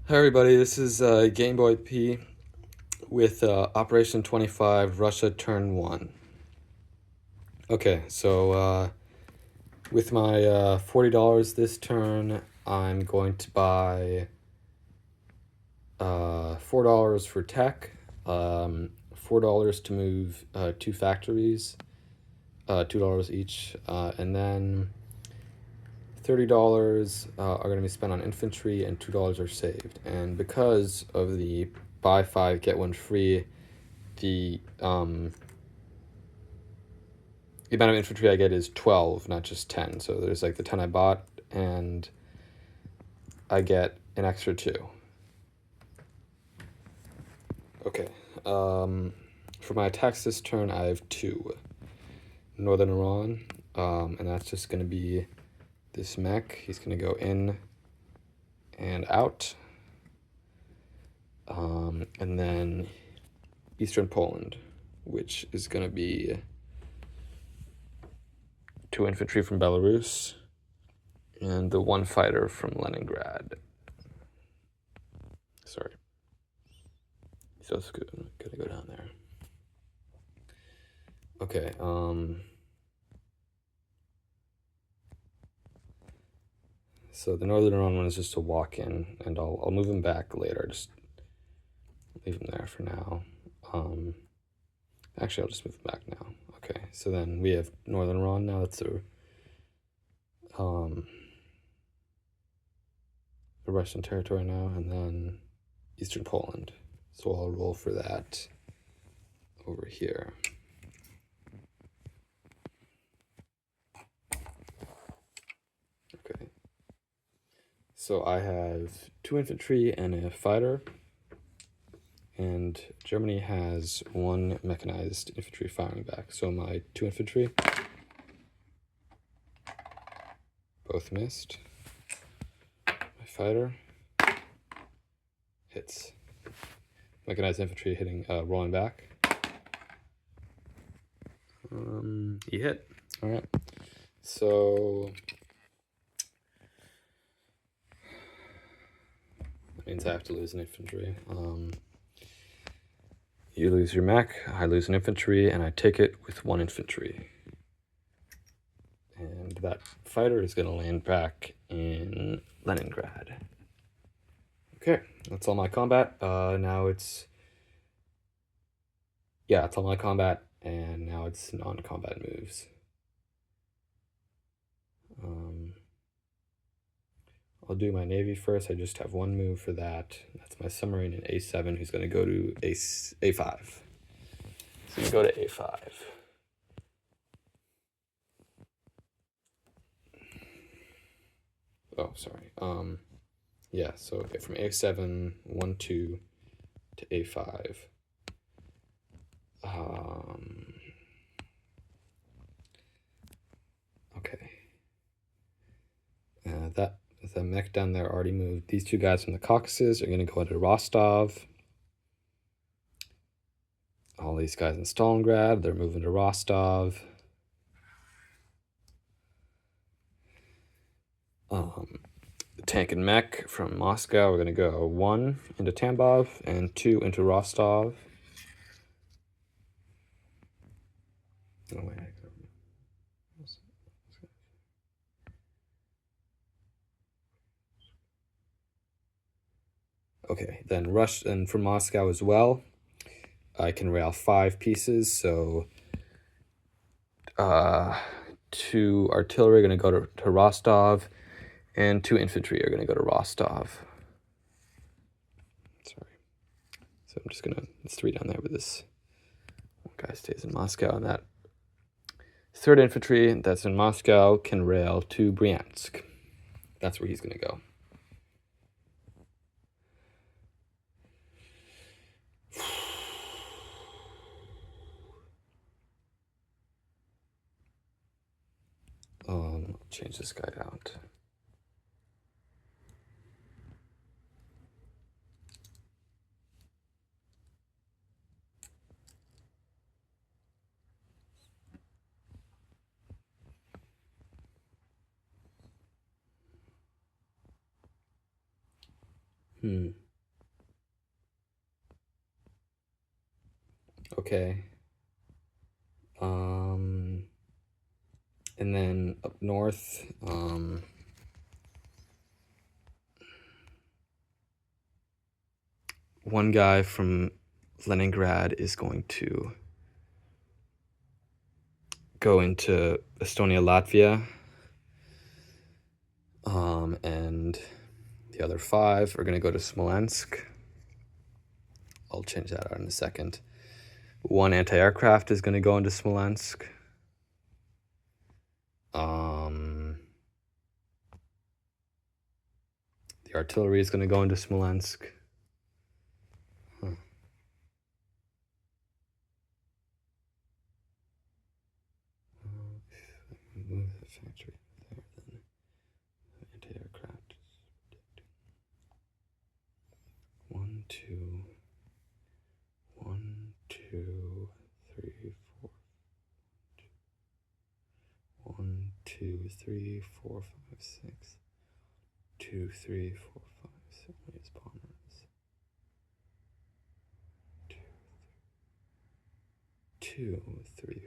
Hi everybody, this is Game Boy P with Operation 25 Russia Turn 1. Okay, so with my $40 this turn, I'm going to buy $4 for tech, $4 to move two factories, $2 each, and then $30 are going to be spent on infantry and $2 are saved. And because of the buy 5 get 1 free, the amount of infantry I get is 12, not just 10. So there's like the 10 I bought, and I get an extra 2. Okay. For my attacks this turn, I have 2. Northern Iran, and that's just going to be this mech. He's going to go in and out. And then Eastern Poland, which is going to be 2 infantry from Belarus and the 1 fighter from Leningrad. Sorry. So it's good. I'm gonna go down there. Okay, so the Northern Iran one is just a walk in, and I'll move him back later. Just leave him there for now. Actually, I'll just move him back now. Okay, so then we have Northern Iran now. That's the Russian territory now, and then Eastern Poland. So I'll roll for that over here. Okay. So I have 2 infantry and a fighter, and Germany has 1 mechanized infantry firing back. So my 2 infantry both missed. My fighter hits. Mechanized infantry hitting, rolling back. He hit. All right. So that means I have to lose an infantry. You lose your mech, I lose an infantry, and I take it with 1 infantry. And that fighter is going to land back in Leningrad. Okay, that's all my combat. Now it's... Yeah, it's all my combat, and now it's non-combat moves. I'll do my Navy first. I just have 1 move for that. That's my submarine in A7, who's going to go to A5. So you go to A5. Oh, sorry. Yeah, so okay, from A7, 1, 2 to A5. Okay. That the mech down there already moved. These 2 guys from the Caucasus are going to go to Rostov. All these guys in Stalingrad, they're moving to Rostov. The tank and mech from Moscow, we're going to go 1 into Tambov and 2 into Rostov. Oh, wait. Okay, then rush, and from Moscow as well, I can rail 5 pieces, so 2 artillery are going to go to Rostov, and 2 infantry are going to go to Rostov. Sorry. So I'm just going to, it's 3 down there, but this one guy stays in Moscow, and that 3rd infantry that's in Moscow can rail to Bryansk. That's where he's going to go. I'll change this guy out. Okay. And then up north, one guy from Leningrad is going to go into Estonia, Latvia, and the other 5 are going to go to Smolensk. I'll change that out in a second. 1 anti-aircraft is going to go into Smolensk. The artillery is going to go into Smolensk. Move the factory there, then anti-aircraft. 1, 2, 1, 2, 3, 4. 1, 2, 3, 4, 5, 6. 2, 3, 4, 5. 6 bombers. 2, 3,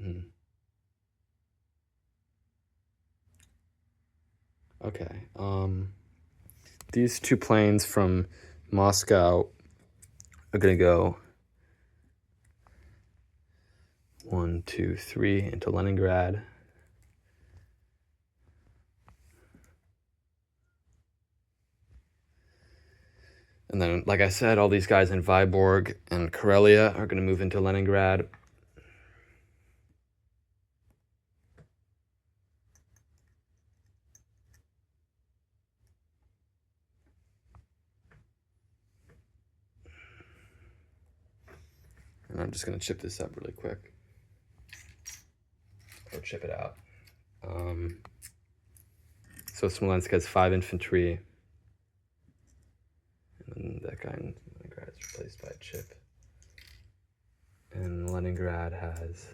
4. Okay. These 2 planes from Moscow are gonna go 1, 2, 3 into Leningrad. And then, like I said, all these guys in Vyborg and Karelia are gonna move into Leningrad. And I'm just gonna chip this up really quick. Or chip it out. So Smolensk has 5 infantry. And that guy in Leningrad is replaced by a chip. And Leningrad has,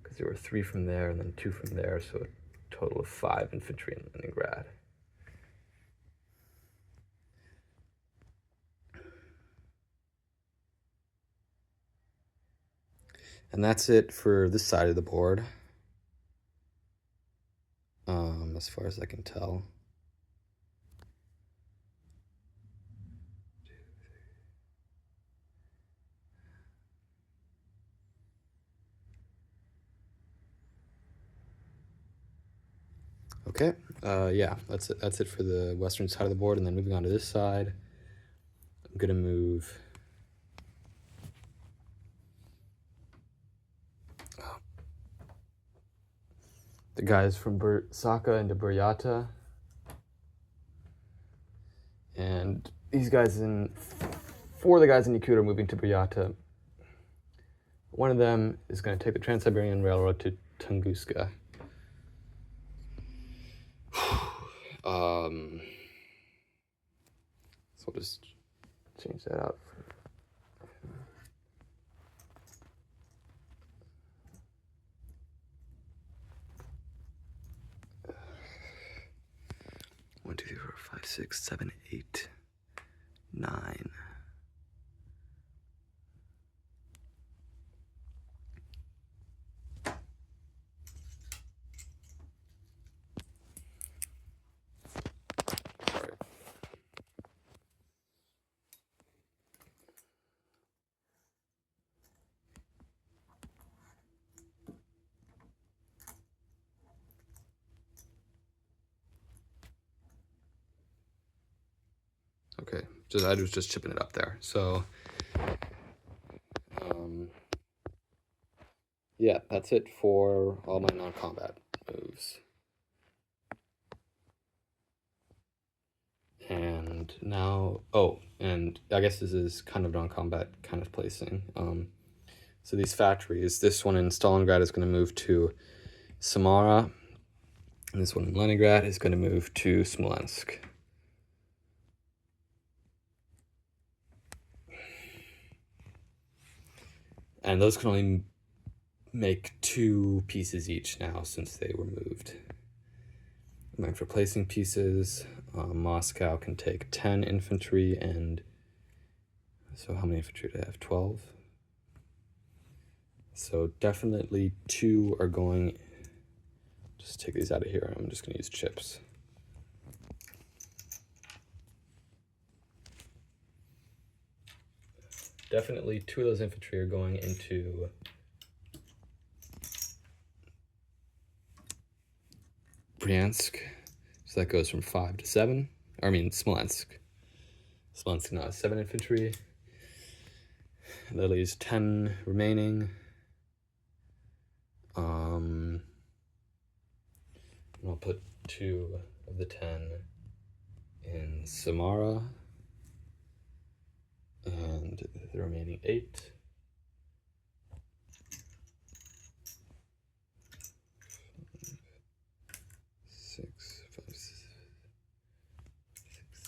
because there were 3 from there and then 2 from there, so a total of 5 infantry in Leningrad. And that's it for this side of the board, as far as I can tell. Okay, yeah, that's it for the western side of the board. And then moving on to this side, I'm gonna move the guys from Saka into Buryata. And these guys 4 of the guys in Yakut are moving to Buryata. One of them is going to take the Trans-Siberian Railroad to Tunguska. So we'll just change that out. 1, 2, 3, 4, 5, 6, 7, 8, 9. Sorry. Okay, I was just chipping it up there. So, yeah, that's it for all my non-combat moves. And now, and I guess this is kind of non-combat kind of placing. So these factories, this one in Stalingrad is going to move to Samara, and this one in Leningrad is going to move to Smolensk. And those can only make 2 pieces each now since they were moved. I'm going for placing pieces. Moscow can take 10 infantry, and so how many infantry do I have? 12. So definitely 2 are going. Just take these out of here. I'm just going to use chips. Definitely 2 of those infantry are going into Bryansk. So that goes from 5 to 7. Smolensk. Smolensk now has 7 infantry. That leaves 10 remaining. I'll put 2 of the 10 in Samara, and the remaining 8 6, 5, 6,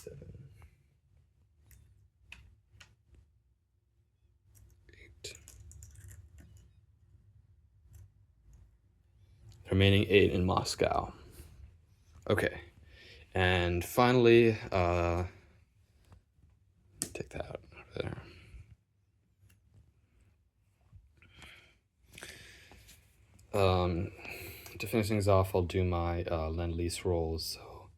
7, 8. The remaining 8 in Moscow. Okay, and finally, take that out over there. To finish things off, I'll do my Lend-Lease rolls. So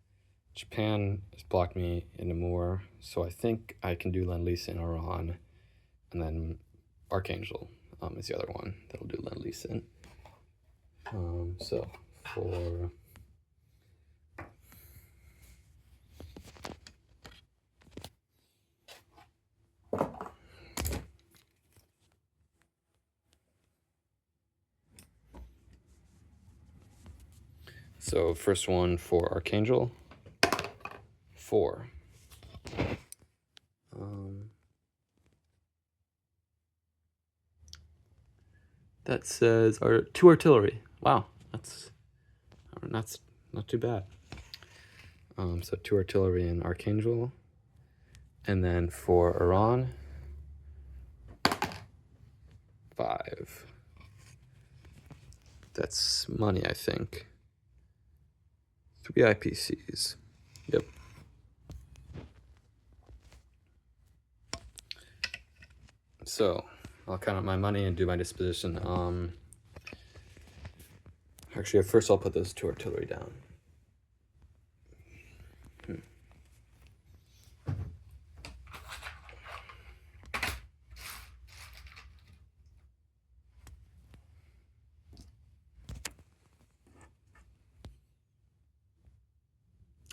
Japan has blocked me into more, so I think I can do Lend-Lease in Iran, and then Archangel is the other one that'll do Lend-Lease in. So for first one for Archangel, 4. That says 2 artillery. Wow, that's not too bad. So 2 artillery in Archangel, and then for Iran, 5. That's money, I think. 3 IPCs. Yep. So I'll count up my money and do my disposition. Actually, first I'll put those 2 artillery down.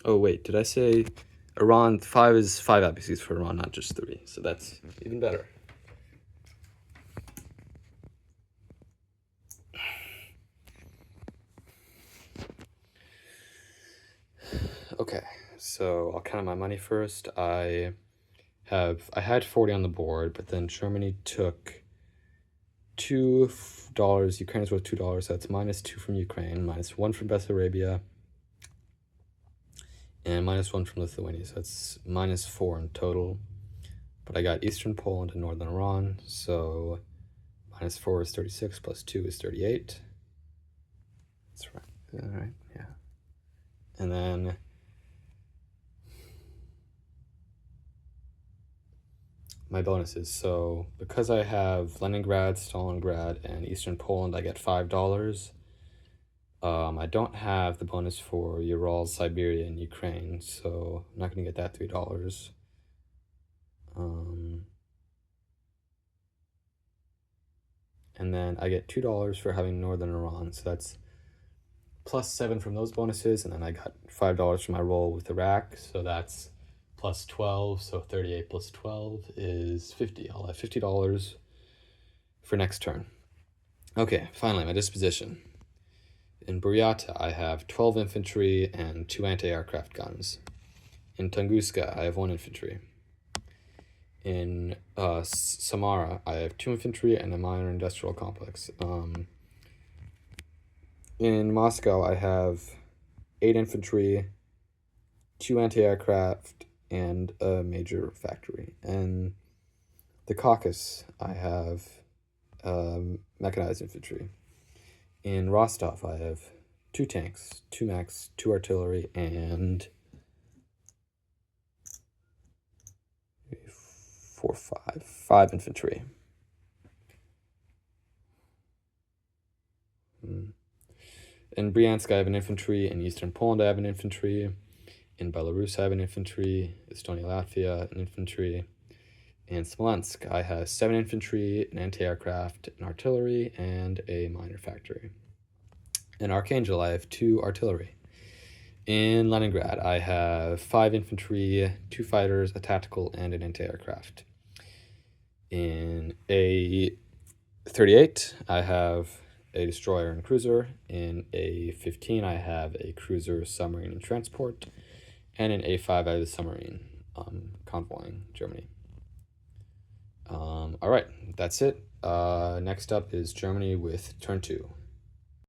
Oh wait, did I say Iran? 5 is 5 IPCs for Iran, not just 3. So that's even better. Okay, so I'll count my money first. I had 40 on the board, but then Germany took $2. Ukraine is worth $2. So that's -2 from Ukraine, -1 from Bessarabia, and -1 from Lithuania. So that's -4 in total. But I got Eastern Poland and Northern Iran, so -4 is 36, plus 2 is 38. That's right. Is that right? Yeah. And then my bonuses. So because I have Leningrad, Stalingrad, and Eastern Poland, I get $5. I don't have the bonus for Ural, Siberia, and Ukraine, so I'm not going to get that $3. And then I get $2 for having Northern Iran, so that's +7 from those bonuses, and then I got $5 for my roll with Iraq, so that's +12, so 38 plus 12 is 50. I'll have $50 for next turn. Okay, finally, my disposition. In Buryata, I have 12 infantry and 2 anti-aircraft guns. In Tunguska, I have 1 infantry. In Samara, I have 2 infantry and a minor industrial complex. In Moscow, I have 8 infantry, 2 anti-aircraft, and a major factory. And the Caucasus, I have mechanized infantry. In Rostov, I have 2 tanks, 2 mechs, 2 artillery, and 4, 5. 5 infantry. In Bryansk, I have an infantry. In Eastern Poland, I have an infantry. In Belarus, I have an infantry. Estonia, Latvia, an infantry. In Smolensk, I have 7 infantry, an anti-aircraft, an artillery, and a miner factory. In Archangel, I have 2 artillery. In Leningrad, I have 5 infantry, 2 fighters, a tactical, and an anti-aircraft. In A38, I have a destroyer and cruiser. In A15, I have a cruiser, submarine, and transport. And in A5, I have a submarine convoying Germany. All right, that's it. Next up is Germany with turn 2.